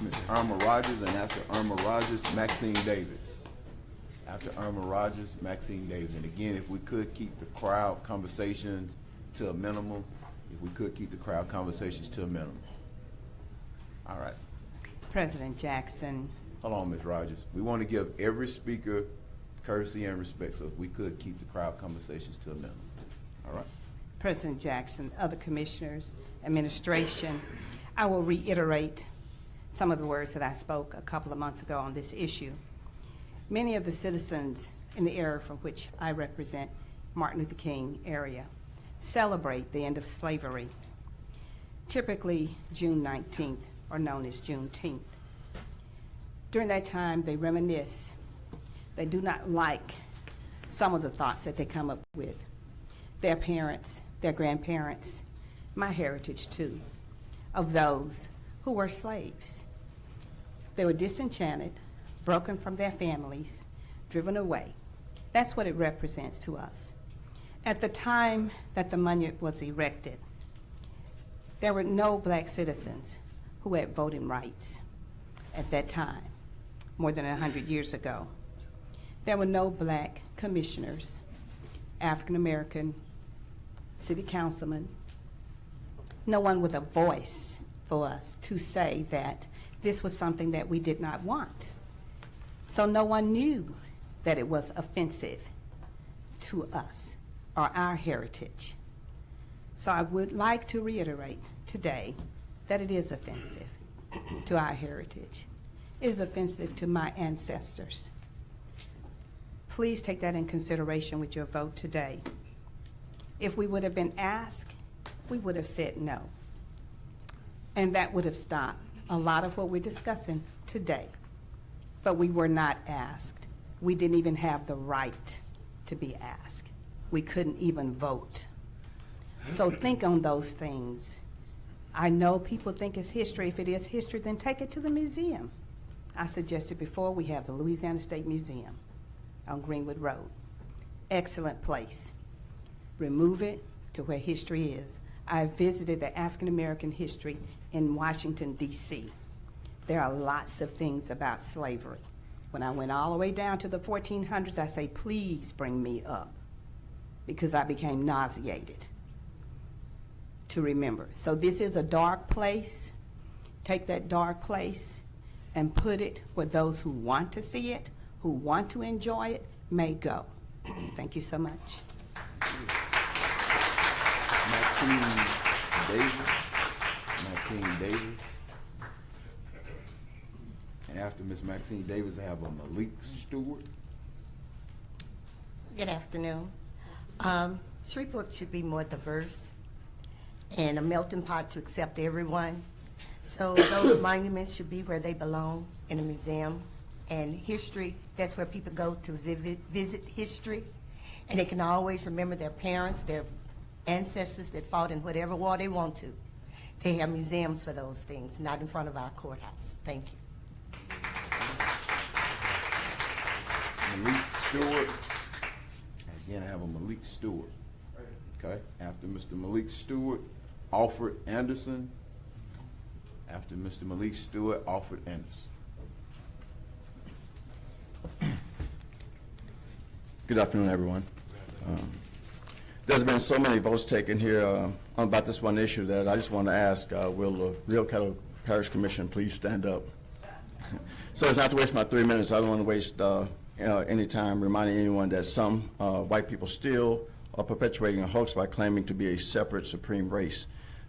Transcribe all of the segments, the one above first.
Ms. Irma Rogers, and after Irma Rogers, Maxine Davis. After Irma Rogers, Maxine Davis. And again, if we could keep the crowd conversations to a minimum, All right. President Jackson. Hold on, Ms. Rogers. We want to give every speaker courtesy and respect, so if we could keep the crowd conversations to a minimum. All right. President Jackson, other commissioners, administration, I will reiterate some of the words that I spoke a couple of months ago on this issue. Many of the citizens in the area from which I represent, Martin Luther King area, celebrate the end of slavery, typically June 19th, or known as Juneteenth. During that time, they reminisce. They do not like some of the thoughts that they come up with. Their parents, their grandparents, my heritage too, of those who were slaves. They were disenchanted, broken from their families, driven away. That's what it represents to us. At the time that the monument was erected, there were no black citizens who had voting rights at that time, more than 100 years ago. There were no black commissioners, African-American city councilmen, no one with a voice for us to say that this was something that we did not want. So no one knew that it was offensive to us or our heritage. So I would like to reiterate today that it is offensive to our heritage. It is offensive to my ancestors. Please take that in consideration with your vote today. If we would have been asked, we would have said no. And that would have stopped a lot of what we're discussing today. But we were not asked. We didn't even have the right to be asked. We couldn't even vote. So think on those things. I know people think it's history. If it is history, then take it to the museum. I suggested before, we have the Louisiana State Museum on Greenwood Road. Excellent place. Remove it to where history is. I visited the African American history in Washington, D.C. There are lots of things about slavery. When I went all the way down to the 1400s, I say, please bring me up, because I became nauseated to remember. So this is a dark place. Take that dark place and put it where those who want to see it, who want to enjoy it, may go. Thank you so much. Maxine Davis. Maxine Davis. And after Ms. Maxine Davis, I have a Malik Stewart. Good afternoon. Shreveport should be more diverse and a melting pot to accept everyone. So those monuments should be where they belong, in a museum. And history, that's where people go to visit history. And they can always remember their parents, their ancestors that fought in whatever war they want to. They have museums for those things, not in front of our courthouse. Thank you. Malik Stewart. Again, I have a Malik Stewart. Okay. After Mr. Malik Stewart, Alfred Anderson. After Mr. Malik Stewart, Alfred Anderson. Good afternoon, everyone. There's been so many votes taken here about this one issue that I just want to ask, will the Rio Cattle Parish Commission please stand up? So as not to waste my 3 minutes, I don't want to waste any time reminding anyone that some white people still are perpetuating a hoax by claiming to be a separate supreme race.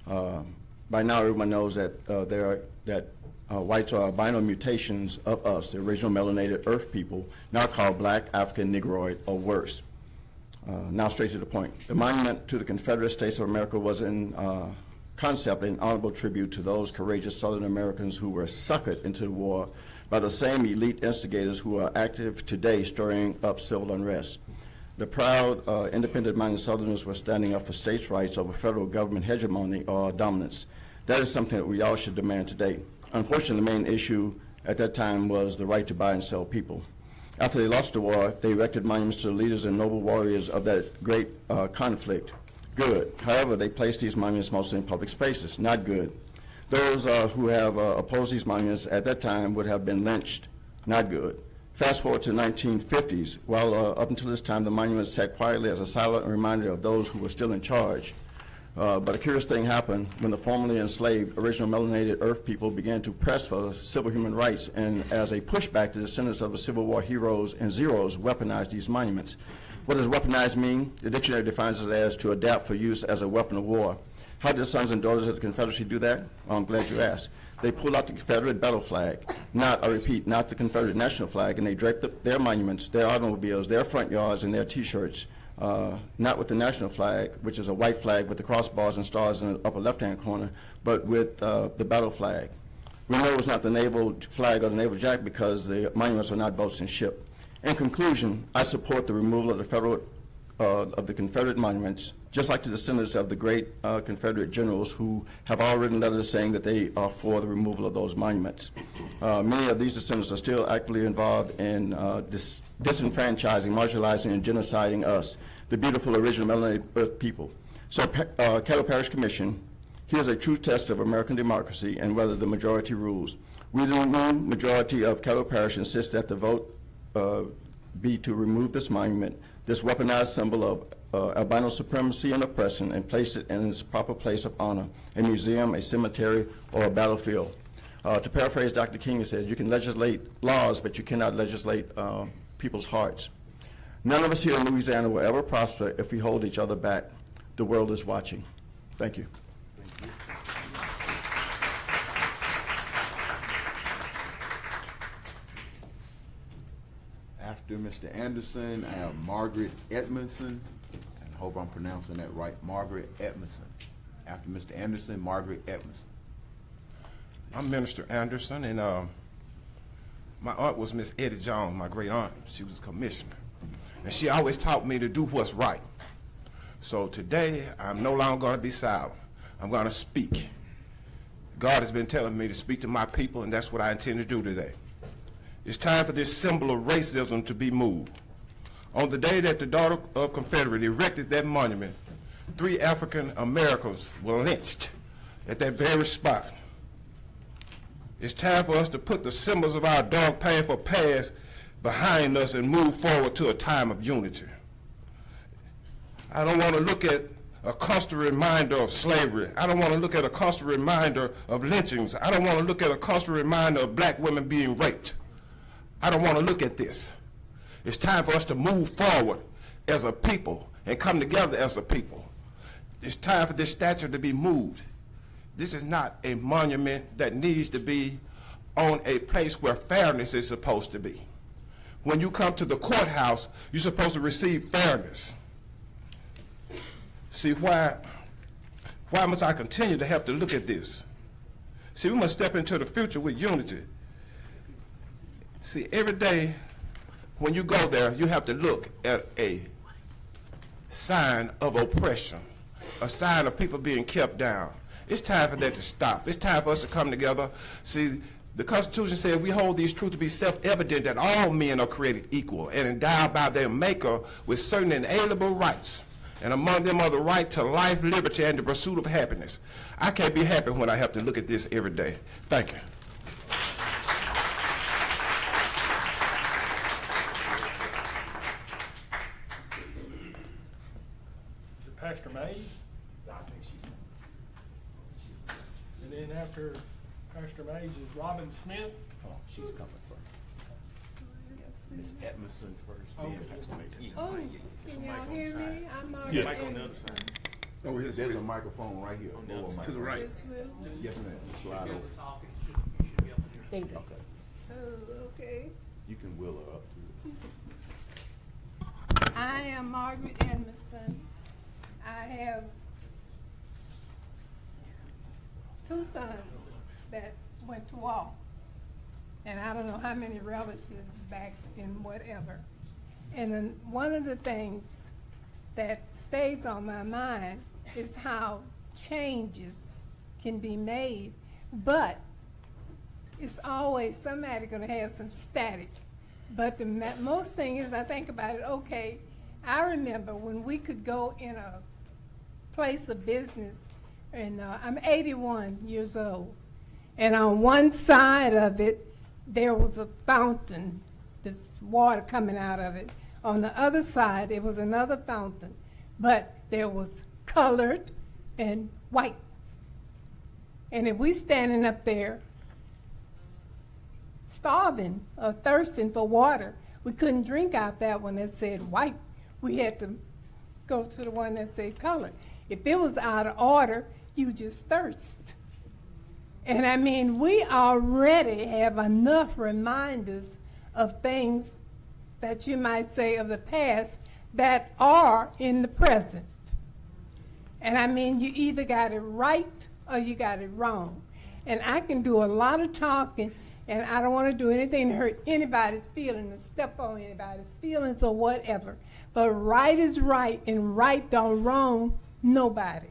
By now, everyone knows that whites are albino mutations of us, the original melanated earth people, now called black, African, Negroid, or worse. Now straight to the point. The monument to the Confederate States of America was in concept an honorable tribute to those courageous Southern Americans who were suckered into the war by the same elite instigators who are active today stirring up civil unrest. The proud, independent-minded Southerners were standing up for states' rights over federal government hegemony or dominance. That is something that we all should demand today. Unfortunately, the main issue at that time was the right to buy and sell people. After they lost the war, they erected monuments to the leaders and noble warriors of that great conflict. Good. However, they placed these monuments mostly in public spaces. Not good. Those who have opposed these monuments at that time would have been lynched. Not good. Fast forward to the 1950s. While up until this time, the monuments sat quietly as a silent reminder of those who were still in charge. But a curious thing happened when the formerly enslaved original melanated earth people began to press for civil human rights, and as a pushback, the descendants of the Civil War heroes and zeros weaponized these monuments. What does weaponized mean? The dictionary defines it as to adapt for use as a weapon of war. How did the sons and daughters of the Confederacy do that? Well, I'm glad you asked. They pulled out the Confederate battle flag, I repeat, not the Confederate national flag, and they draped their monuments, their automobiles, their front yards, and their T-shirts, not with the national flag, which is a white flag with the crossbars and stars in the upper left-hand corner, but with the battle flag. We know it was not the naval flag or the naval jack because the monuments are not boats and ship. In conclusion, I support the removal of the Confederate monuments, just like the descendants of the great Confederate generals who have all written letters saying that they are for the removal of those monuments. Many of these descendants are still actively involved in disenfranchising, marginalizing, and genociding us, the beautiful original melanated earth people. So, Caddo Parish Commission, here's a true test of American democracy and whether the majority rules. We, the new majority of Caddo Parish, insist that the vote be to remove this monument, this weaponized symbol of albino supremacy and oppression, and place it in its proper place of honor, a museum, a cemetery, or a battlefield. To paraphrase Dr. King, he says, you can legislate laws, but you cannot legislate people's hearts. None of us here in Louisiana will ever prosper if we hold each other back. The world is watching. Thank you. After Mr. Anderson, I have Margaret Edmondson. I hope I'm pronouncing that right, Margaret Edmondson. After Mr. Anderson, Margaret Edmondson. I'm Minister Anderson, and my aunt was Miss Eddie Jones, my great aunt. She was a commissioner, and she always taught me to do what's right. So today, I'm no longer going to be silent. I'm going to speak. God has been telling me to speak to my people, and that's what I intend to do today. It's time for this symbol of racism to be moved. On the day that the daughter of Confederate erected that monument, 3 African Americans were lynched at that very spot. It's time for us to put the symbols of our dark, painful past behind us and move forward to a time of unity. I don't want to look at a constant reminder of slavery. I don't want to look at a constant reminder of lynchings. I don't want to look at a constant reminder of black women being raped. I don't want to look at this. It's time for us to move forward as a people and come together as a people. It's time for this statue to be moved. This is not a monument that needs to be on a place where fairness is supposed to be. When you come to the courthouse, you're supposed to receive fairness. See, why must I continue to have to look at this? See, we must step into the future with unity. See, every day when you go there, you have to look at a sign of oppression, a sign of people being kept down. It's time for that to stop. It's time for us to come together. See, the Constitution said we hold these truths to be self-evident that all men are created equal and endowed by their Maker with certain inalienable rights, and among them are the right to life, liberty, and the pursuit of happiness. I can't be happy when I have to look at this every day. Thank you. Pastor Mays, and then after Pastor Mays is Robin Smith. Oh, she's coming first. Miss Edmondson first, Okay. then Pastor Mays. Oh, can y'all hear me? I'm Margaret Yes. Edmondson. Oh, there's a microphone right here. To the right. Yes, ma'am. Slide over. Thank you. Okay. Oh, okay. You can wheel her up to I am Margaret Edmondson. I have 2 sons that went to war. And I don't know how many relatives back in whatever. And then one of the things that stays on my mind is how changes can be made, but it's always somebody gonna have some static. But the most thing is, I think about it, okay, I remember when we could go in a place of business and I'm 81 years old. And on one side of it, there was a fountain, this water coming out of it. On the other side, it was another fountain, but there was colored and white. And if we standing up there starving or thirsting for water, we couldn't drink out that one that said white. We had to go to the one that said colored. If it was out of order, you just thirst. And I mean, we already have enough reminders of things that you might say of the past that are in the present. And I mean, you either got it right or you got it wrong. And I can do a lot of talking, and I don't want to do anything to hurt anybody's feelings or step on anybody's feelings or whatever. But right is right, and right don't wrong nobody.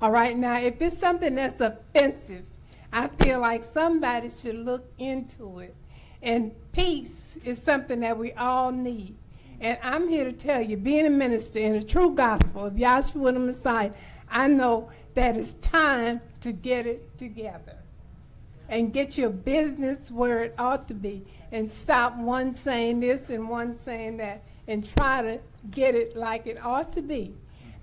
All right, now if it's something that's offensive, I feel like somebody should look into it. And peace is something that we all need. And I'm here to tell you, being a minister in the true gospel of Yahshua the Messiah, I know that it's time to get it together and get your business where it ought to be, and stop one saying this and one saying that, and try to get it like it ought to be,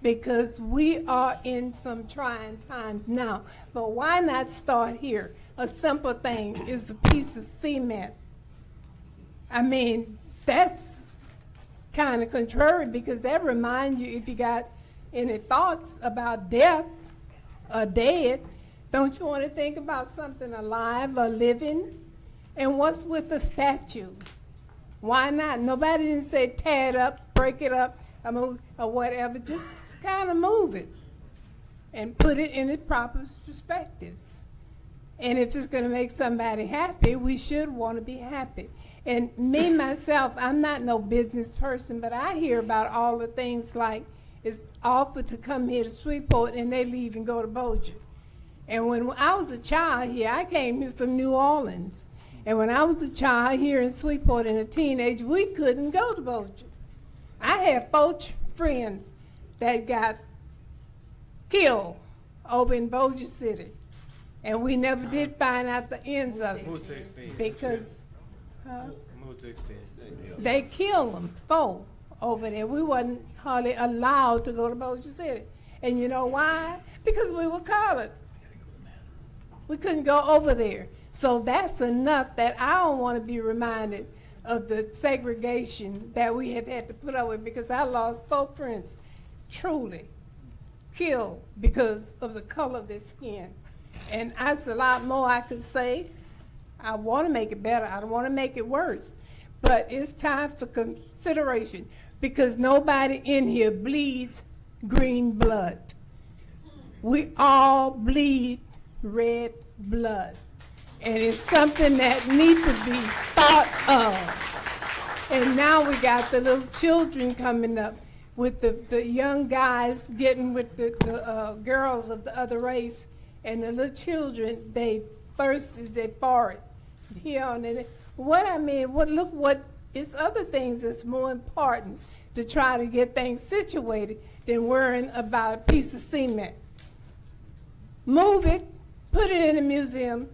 because we are in some trying times now. But why not start here? A simple thing is a piece of cement. I mean, that's kind of contrary, because that reminds you, if you got any thoughts about death or dead, don't you want to think about something alive or living? And what's with the statue? Why not? Nobody didn't say tear it up, break it up, or whatever. Just kind of move it and put it in its proper perspectives. And if it's going to make somebody happy, we should want to be happy. And me, myself, I'm not no business person, but I hear about all the things like it's offered to come here to Shreveport and they leave and go to Bossier. And when I was a child here, I came here from New Orleans. And when I was a child here in Shreveport and a teenager, we couldn't go to Bossier. I had 4 friends that got killed over in Bossier City. And we never did find out the ends of it. Because they killed them, 4 over there. We wasn't hardly allowed to go to Bossier City. And you know why? Because we were colored. We couldn't go over there. So that's enough that I don't want to be reminded of the segregation that we have had to put up with, because I lost 4 friends, truly killed because of the color of their skin. And that's a lot more I could say. I want to make it better. I don't want to make it worse. But it's time for consideration, because nobody in here bleeds green blood. We all bleed red blood. And it's something that needs to be thought of. And now we got the little children coming up with the young guys getting with the girls of the other race. And the little children, they first is their forehead. Here on it. What I mean, look what, it's other things that's more important to try to get things situated than worrying about a piece of cement. Move it, put it in a museum,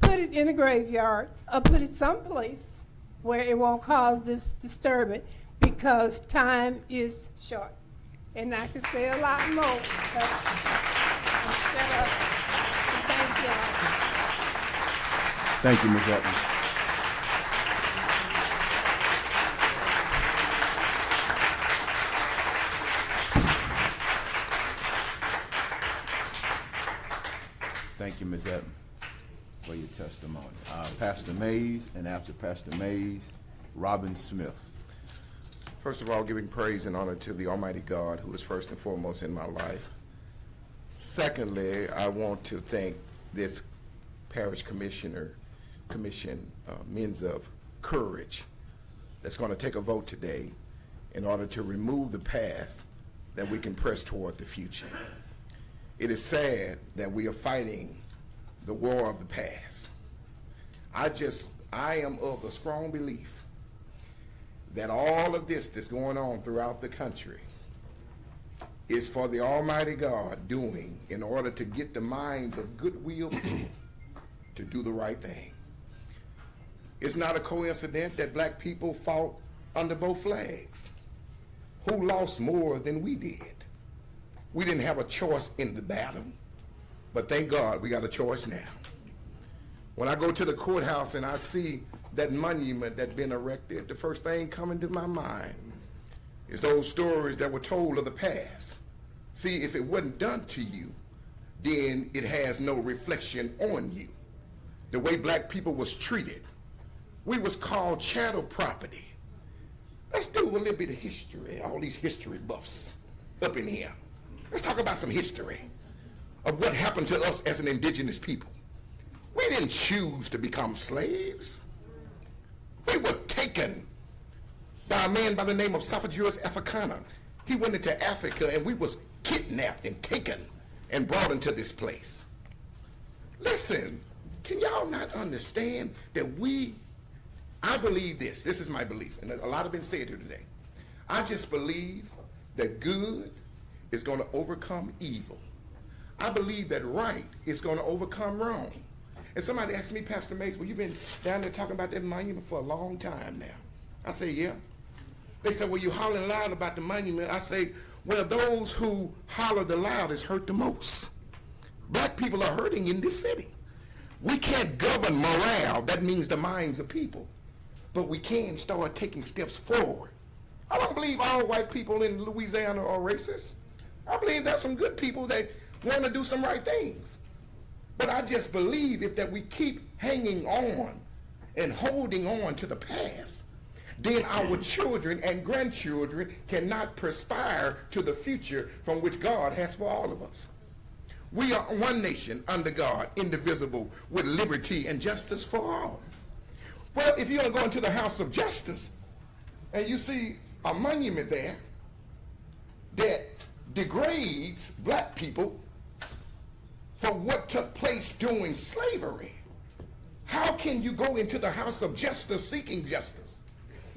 put it in a graveyard, or put it someplace where it won't cause this disturbance, because time is short. And I could say a lot more, but I'll shut up. Thank y'all. Thank you, Ms. Upton. Thank you, Ms. Upton, for your testimony. Pastor Mays, and after Pastor Mays, Robin Smith. First of all, giving praise and honor to the Almighty God, who is first and foremost in my life. Secondly, I want to thank this parish commission, Men's of Courage, that's going to take a vote today in order to remove the past that we can press toward the future. It is sad that we are fighting the war of the past. I am of a strong belief that all of this that's going on throughout the country is for the Almighty God doing in order to get the minds of goodwill people to do the right thing. It's not a coincidence that black people fought under both flags. Who lost more than we did? We didn't have a choice in the battle, but thank God we got a choice now. When I go to the courthouse and I see that monument that's been erected, the first thing coming to my mind is those stories that were told of the past. See, if it wasn't done to you, then it has no reflection on you. The way black people was treated, we was called chattel property. Let's do a little bit of history, all these history buffs up in here. Let's talk about some history of what happened to us as an indigenous people. We didn't choose to become slaves. We were taken by a man by the name of Sophageus Africana. He went into Africa and we was kidnapped and taken and brought into this place. Listen, can y'all not understand that I believe this is my belief, and a lot have been said here today. I just believe that good is going to overcome evil. I believe that right is going to overcome wrong. And somebody asked me, Pastor Mays, well, you've been down there talking about that monument for a long time now. I say, yeah. They said, well, you hollering loud about the monument. I say, well, those who holler the loudest hurt the most. Black people are hurting in this city. We can't govern morale, that means the minds of people, but we can start taking steps forward. I don't believe all white people in Louisiana are racist. I believe there's some good people that want to do some right things. But I just believe if that we keep hanging on and holding on to the past, then our children and grandchildren cannot perspire to the future from which God has for all of us. We are one nation under God, indivisible, with liberty and justice for all. Well, if you're going to go into the house of justice and you see a monument there that degrades black people for what took place during slavery, how can you go into the house of justice seeking justice?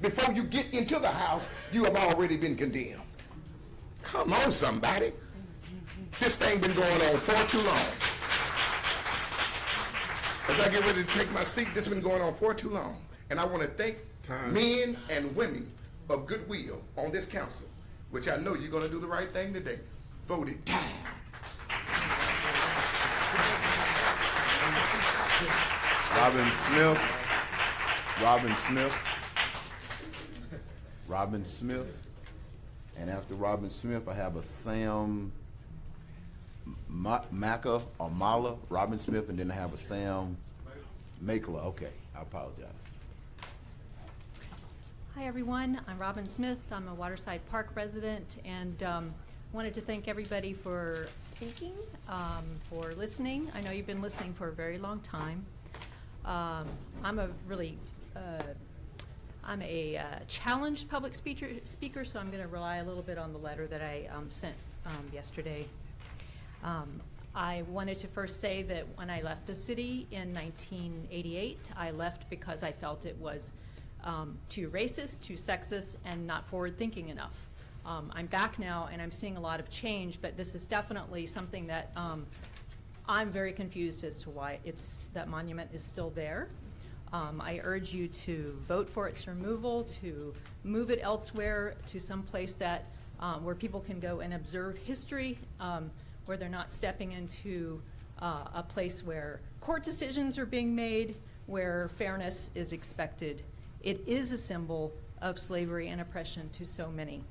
Before you get into the house, you have already been condemned. Come on, somebody. This thing been going on far too long. As I get ready to take my seat, this has been going on far too long. And I want to thank men and women of goodwill on this council, which I know you're going to do the right thing today. Vote it down. Robin Smith, and after Robin Smith, I have a Sam Maka or Mala, Robin Smith, and then I have a Sam Makela. Okay, I apologize. Hi everyone, I'm Robin Smith. I'm a Waterside Park resident, and wanted to thank everybody for speaking, for listening. I know you've been listening for a very long time. I'm a really challenged public speaker, so I'm going to rely a little bit on the letter that I sent yesterday. I wanted to first say that when I left the city in 1988, I left because I felt it was too racist, too sexist, and not forward-thinking enough. I'm back now, and I'm seeing a lot of change, but this is definitely something that I'm very confused as to why that monument is still there. I urge you to vote for its removal, to move it elsewhere, to some place that where people can go and observe history, where they're not stepping into a place where court decisions are being made, where fairness is expected. It is a symbol of slavery and oppression to so many.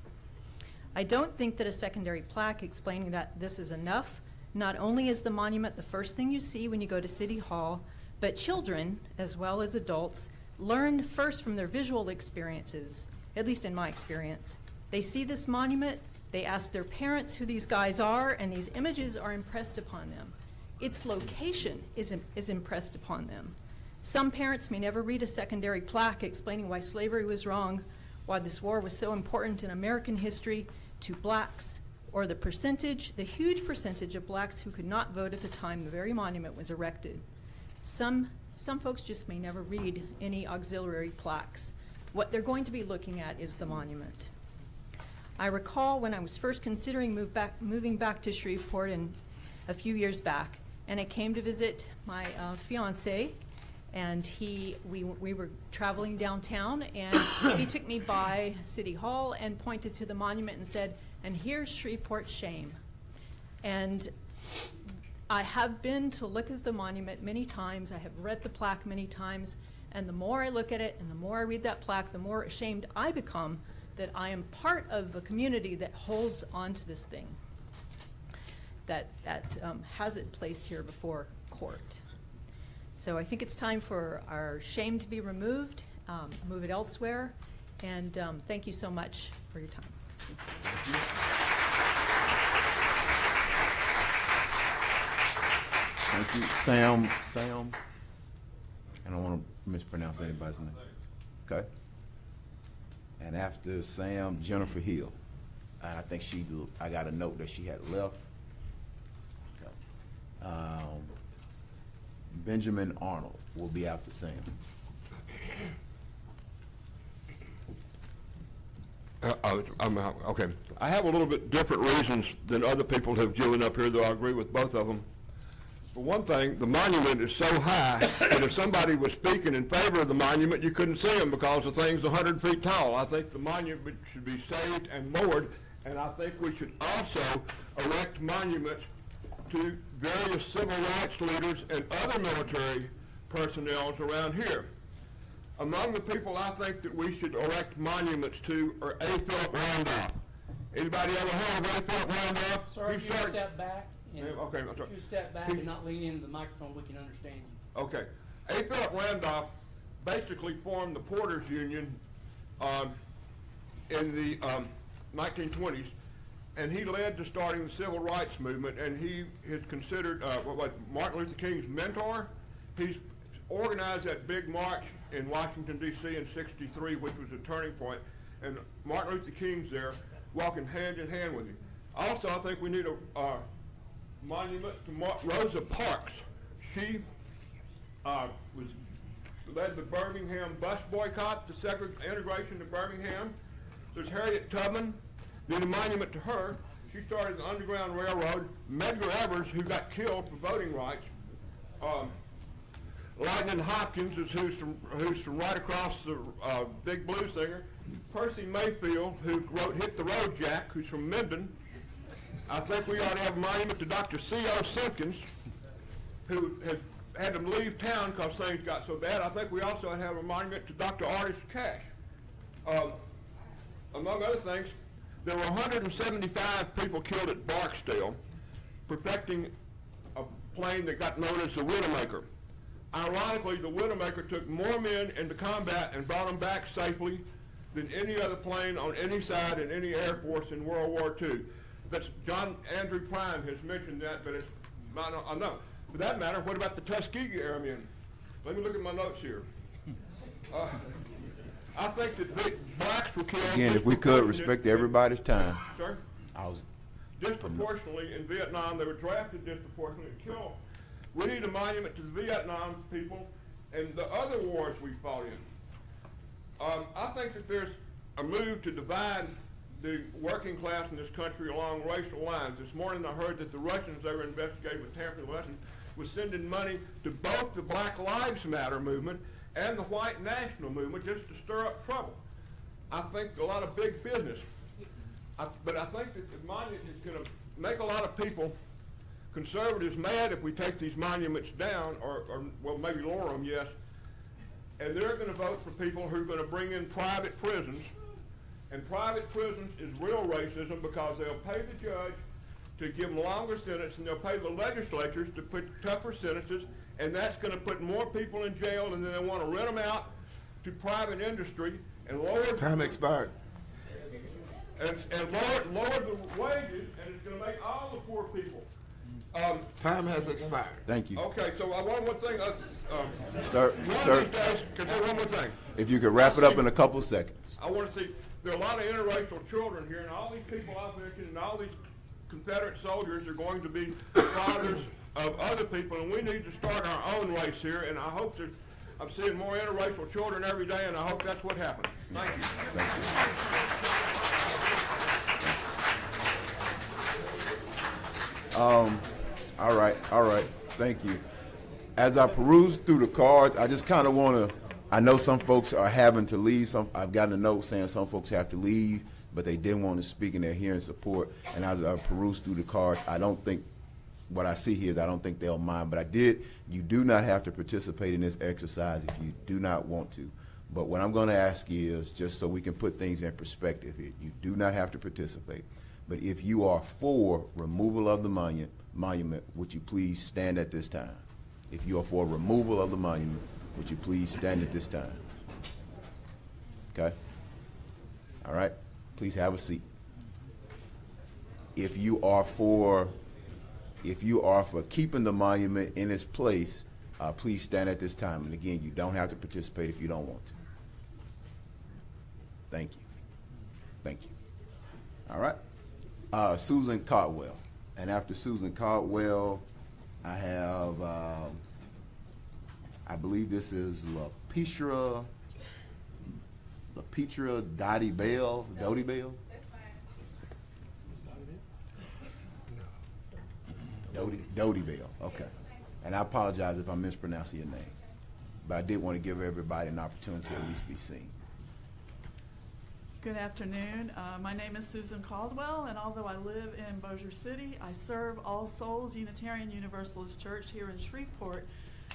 I don't think that a secondary plaque explaining that this is enough. Not only is the monument the first thing you see when you go to City Hall, but children, as well as adults, learn first from their visual experiences, at least in my experience. They see this monument, they ask their parents who these guys are, and these images are impressed upon them. Its location is impressed upon them. Some parents may never read a secondary plaque explaining why slavery was wrong, why this war was so important in American history to blacks, or the huge percentage of blacks who could not vote at the time the very monument was erected. Some folks just may never read any auxiliary plaques. What they're going to be looking at is the monument. I recall when I was first considering moving back to Shreveport a few years back, and I came to visit my fiance, and we were traveling downtown, and he took me by City Hall and pointed to the monument and said, "And here's Shreveport's shame." And I have been to look at the monument many times. I have read the plaque many times, and the more I look at it and the more I read that plaque, the more ashamed I become that I am part of a community that holds on to this thing, that has it placed here before court. So I think it's time for our shame to be removed, move it elsewhere, and thank you so much for your time. Thank you. Sam, I don't want to mispronounce anybody's name. Okay? And after Sam, Jennifer Hill. And I think I got a note that she had left. Okay. Benjamin Arnold will be after Sam. Okay. I have a little bit different reasons than other people have given up here, though I agree with both of them. For one thing, the monument is so high that if somebody was speaking in favor of the monument, you couldn't see them because the thing's 100 feet tall. I think the monument should be saved and lowered, and I think we should also erect monuments to various civil rights leaders and other military personnel around here. Among the people I think that we should erect monuments to are A. Philip Randolph. Anybody ever heard of A. Philip Randolph? Sir, if you step back, Okay, I'm sorry. if you step back and not lean into the microphone, we can understand you. Okay. A. Philip Randolph basically formed the Porters Union in the 1920s, and he led to starting the civil rights movement, and he is considered Martin Luther King's mentor. He's organized that big march in Washington, D.C. in '63, which was a turning point, and Martin Luther King's there walking hand in hand with him. Also, I think we need a monument to Rosa Parks. She led the Birmingham bus boycott, the integration of Birmingham. There's Harriet Tubman. Need a monument to her. She started the Underground Railroad. Medgar Evers, who got killed for voting rights. Lightnin' Hopkins is who's from right across the big blues singer. Percy Mayfield, who wrote "Hit the Road, Jack," who's from Minden. I think we ought to have a monument to Dr. C.O. Simpkins, who has had to leave town because things got so bad. I think we also ought to have a monument to Dr. Artis Cash. Among other things, there were 175 people killed at Barksdale perfecting a plane that got known as the Widowmaker. Ironically, the Widowmaker took more men into combat and brought them back safely than any other plane on any side in any Air Force in World War II. That's John Andrew Prime has mentioned that, but it's not, I know. For that matter, what about the Tuskegee Airmen? Let me look at my notes here. I think that blacks were killed. Again, if we could respect everybody's time. Sir? Disproportionately in Vietnam, they were drafted disproportionately and killed. We need a monument to the Vietnam people and the other wars we fought in. I think that there's a move to divide the working class in this country along racial lines. This morning I heard that the Russians they were investigating with tampering elections was sending money to both the Black Lives Matter movement and the white national movement just to stir up trouble. I think a lot of big business. But I think that the monument is going to make a lot of people, conservatives, mad if we take these monuments down, or well, maybe lower them, yes. And they're going to vote for people who are going to bring in private prisons. And private prisons is real racism because they'll pay the judge to give them longer sentence, and they'll pay the legislatures to put tougher sentences, and that's going to put more people in jail, and then they want to rent them out to private industry and lower Time expired. and lower the wages, and it's going to make all the poor people. Time has expired. Thank you. Okay, so one more thing. Sir, One of these days, can I say one more thing? if you could wrap it up in a couple of seconds. I want to see, there are a lot of interracial children here, and all these people I've mentioned, and all these Confederate soldiers are going to be fathers of other people, and we need to start our own race here, and I hope that I'm seeing more interracial children every day, and I hope that's what happens. Thank you. All right, thank you. As I peruse through the cards, I just kind of want to, I know some folks are having to leave. I've gotten a note saying some folks have to leave, but they didn't want to speak and they're here in support. And as I peruse through the cards, I don't think, what I see here is I don't think they'll mind. But you do not have to participate in this exercise if you do not want to. But what I'm going to ask is, just so we can put things in perspective here, you do not have to participate. But if you are for removal of the monument, would you please stand at this time? If you are for removal of the monument, would you please stand at this time? Okay? All right? Please have a seat. If you are for keeping the monument in its place, please stand at this time. And again, you don't have to participate if you don't want to. Thank you. Thank you. All right. Susan Caldwell. And after Susan Caldwell, I have, I believe this is LaPetra Dottie Bell. Dodie Bell? Dodie Bell, okay. And I apologize if I'm mispronouncing your name, but I did want to give everybody an opportunity to at least be seen. Good afternoon. My name is Susan Caldwell, and although I live in Bossier City, I serve All Souls Unitarian Universalist Church here in Shreveport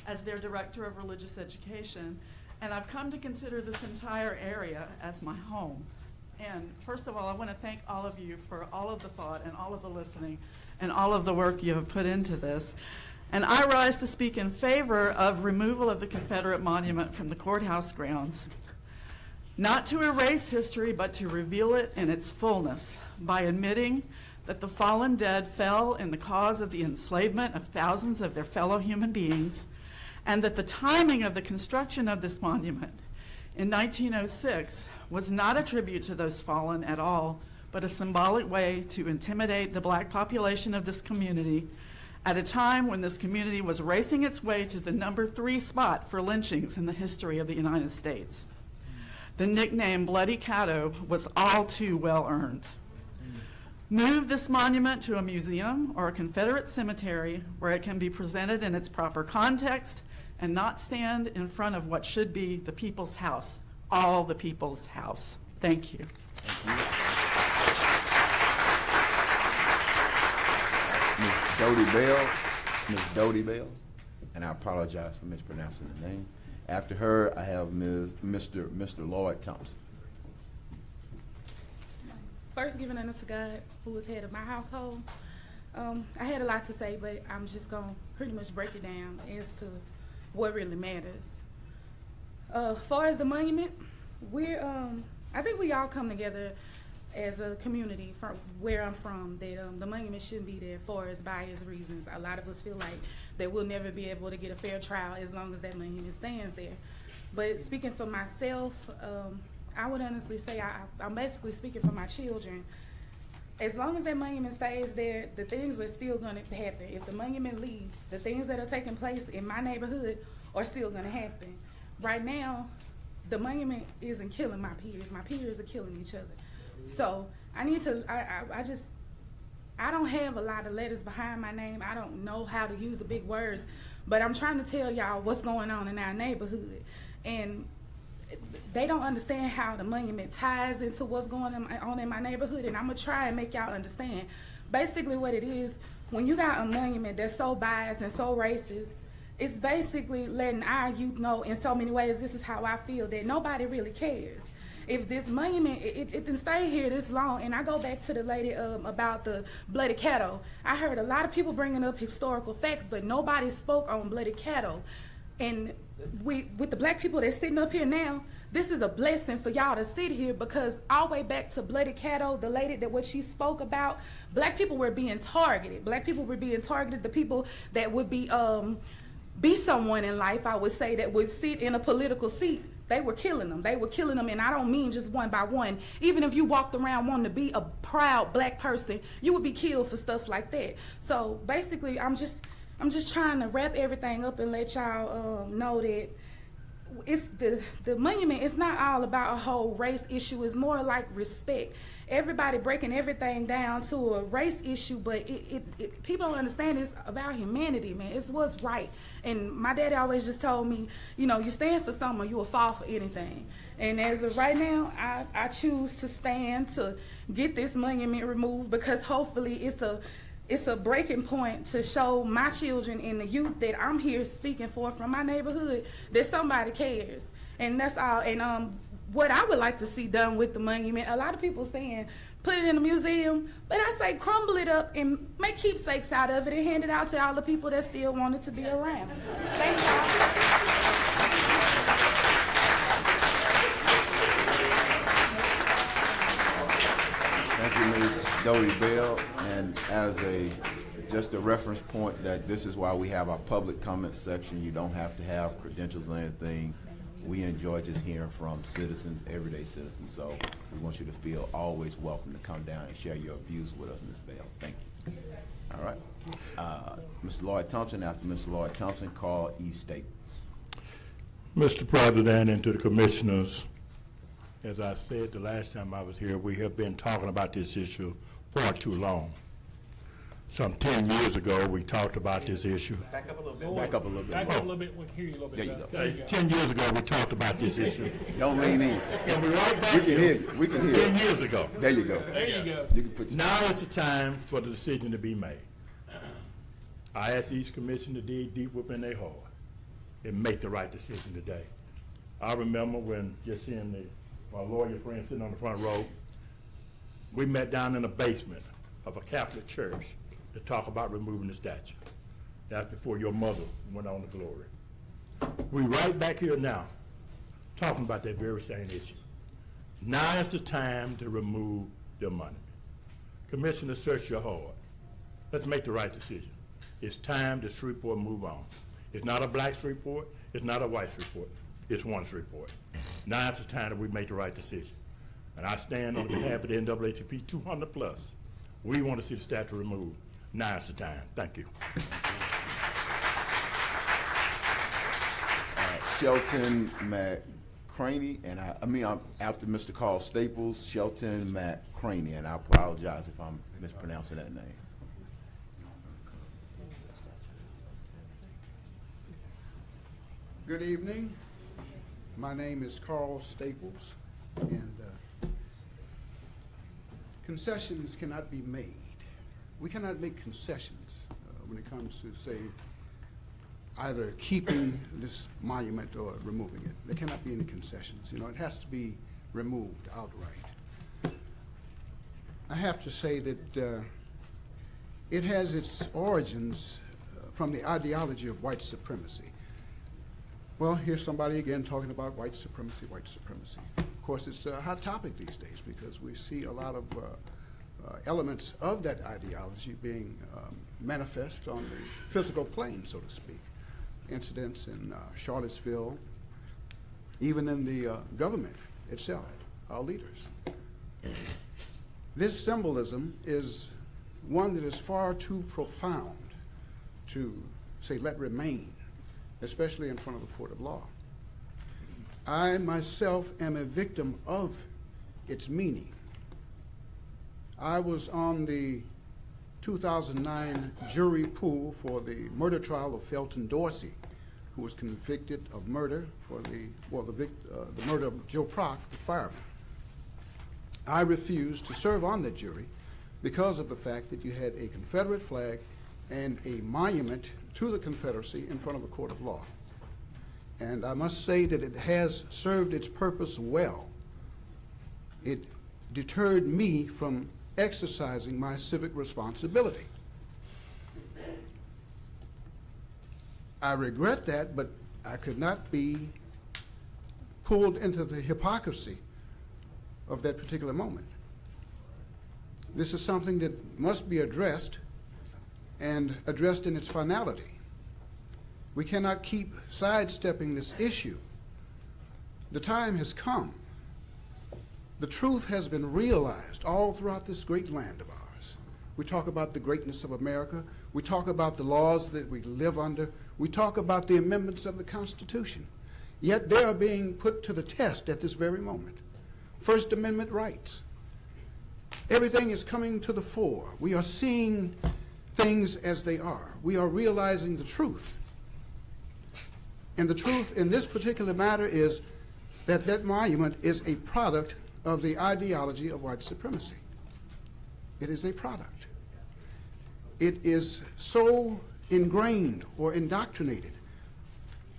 as their Director of Religious Education, and I've come to consider this entire area as my home. And first of all, I want to thank all of you for all of the thought and all of the listening and all of the work you have put into this. And I rise to speak in favor of removal of the Confederate monument from the courthouse grounds. Not to erase history, but to reveal it in its fullness by admitting that the fallen dead fell in the cause of the enslavement of thousands of their fellow human beings, and that the timing of the construction of this monument in 1906 was not a tribute to those fallen at all, but a symbolic way to intimidate the black population of this community at a time when this community was racing its way to the number 3 spot for lynchings in the history of the United States. The nickname Bloody Caddo was all too well earned. Move this monument to a museum or a Confederate cemetery where it can be presented in its proper context and not stand in front of what should be the people's house, all the people's house. Thank you. Ms. Dodie Bell, and I apologize for mispronouncing the name. After her, I have Mr. Lloyd Thompson. First, giving honor to God, who is head of my household. I had a lot to say, but I'm just going to pretty much break it down as to what really matters. As far as the monument, I think we all come together as a community from where I'm from that the monument shouldn't be there for as bias reasons. A lot of us feel like that we'll never be able to get a fair trial as long as that monument stands there. But speaking for myself, I would honestly say I'm basically speaking for my children. As long as that monument stays there, the things are still going to happen. If the monument leaves, the things that are taking place in my neighborhood are still going to happen. Right now, the monument isn't killing my peers. My peers are killing each other. So I need to, I don't have a lot of letters behind my name. I don't know how to use the big words, but I'm trying to tell y'all what's going on in our neighborhood. And they don't understand how the monument ties into what's going on in my neighborhood, and I'm gonna try and make y'all understand. Basically what it is, when you got a monument that's so biased and so racist, it's basically letting our youth know in so many ways, this is how I feel, that nobody really cares. If this monument, it didn't stay here this long, and I go back to the lady about the Bloody Caddo. I heard a lot of people bringing up historical facts, but nobody spoke on Bloody Caddo. And with the black people that's sitting up here now, this is a blessing for y'all to sit here, because all the way back to Bloody Caddo, the lady that what she spoke about, black people were being targeted. Black people were being targeted. The people that would be someone in life, I would say, that would sit in a political seat, they were killing them. They were killing them, and I don't mean just one by one. Even if you walked around wanting to be a proud black person, you would be killed for stuff like that. So basically, I'm just trying to wrap everything up and let y'all know that it's the monument is not all about a whole race issue. It's more like respect. Everybody breaking everything down to a race issue, but people don't understand it's about humanity, man. It's what's right. And my daddy always just told me, you know, you stand for something, you will fall for anything. And as of right now, I choose to stand to get this monument removed, because hopefully it's a breaking point to show my children and the youth that I'm here speaking for from my neighborhood that somebody cares. And that's all. And what I would like to see done with the monument, a lot of people saying put it in a museum, but I say crumble it up and make keepsakes out of it and hand it out to all the people that still want it to be around. Thank y'all. Thank you, Ms. Dodie Bell. And as just a reference point, that this is why we have our public comment section. You don't have to have credentials or anything. We enjoy just hearing from citizens, everyday citizens. So we want you to feel always welcome to come down and share your views with us, Ms. Bell. Thank you. All right. Mr. Lloyd Thompson. After Mr. Lloyd Thompson, call E. Staples. Mr. President, and to the commissioners, as I said the last time I was here, we have been talking about this issue far too long. Some 10 years ago, we talked about this issue. Back up a little bit. Back up a little bit. Back up a little bit, we can hear you a little bit. There you go. There you go. 10 years ago, we talked about this issue. Don't lean in. And we're right back We can hear you. We can hear you. 10 years ago. There you go. There you go. You can put your Now is the time for the decision to be made. I ask each commission to dig deep within their heart and make the right decision today. I remember when just seeing my lawyer friend sitting on the front row, we met down in the basement of a Catholic church to talk about removing the statue. That's before your mother went on to glory. We right back here now talking about that very same issue. Now is the time to remove the monument. Commissioner, search your heart. Let's make the right decision. It's time to Shreveport move on. It's not a black Shreveport, it's not a white Shreveport, it's one Shreveport. Now it's the time that we make the right decision. And I stand on behalf of the NAACP 200 plus. We want to see the statue removed. Now it's the time. Thank you. Shelton McCraney, and I'm after Mr. Carl Staples, Shelton McCraney, and I apologize if I'm mispronouncing that name. Good evening. My name is Carl Staples, and concessions cannot be made. We cannot make concessions when it comes to, say, either keeping this monument or removing it. There cannot be any concessions. You know, it has to be removed outright. I have to say that it has its origins from the ideology of white supremacy. Well, here's somebody again talking about white supremacy, white supremacy. Of course, it's a hot topic these days because we see a lot of elements of that ideology being manifest on the physical plane, so to speak. Incidents in Charlottesville, even in the government itself, our leaders. This symbolism is one that is far too profound to, say, let remain, especially in front of a court of law. I myself am a victim of its meaning. I was on the 2009 jury pool for the murder trial of Felton Dorsey, who was convicted of murder for the murder of Joe Prock, the fireman. I refused to serve on the jury because of the fact that you had a Confederate flag and a monument to the Confederacy in front of a court of law. And I must say that it has served its purpose well. It deterred me from exercising my civic responsibility. I regret that, but I could not be pulled into the hypocrisy of that particular moment. This is something that must be addressed, and addressed in its finality. We cannot keep sidestepping this issue. The time has come. The truth has been realized all throughout this great land of ours. We talk about the greatness of America. We talk about the laws that we live under. We talk about the amendments of the Constitution. yet they are being put to the test at this very moment. First Amendment rights. Everything is coming to the fore. We are seeing things as they are. We are realizing the truth. And the truth in this particular matter is that that monument is a product of the ideology of white supremacy. It is a product. It is so ingrained or indoctrinated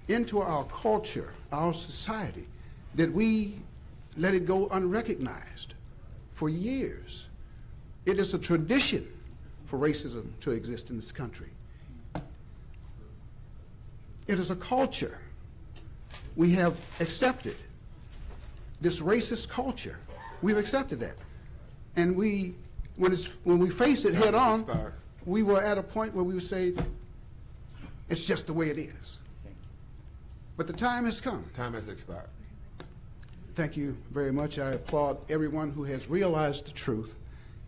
into our culture, our society, that we let it go unrecognized for years. It is a tradition for racism to exist in this country. It is a culture. We have accepted this racist culture. We've accepted that. And when we face it head on, we were at a point where we would say, it's just the way it is. But the time has come. Time has expired. Thank you very much. I applaud everyone who has realized the truth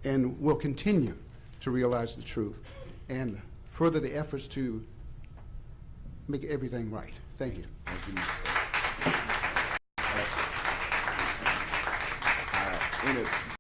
and will continue to realize the truth and further the efforts to make everything right. Thank you. Thank you, Mr. State. Any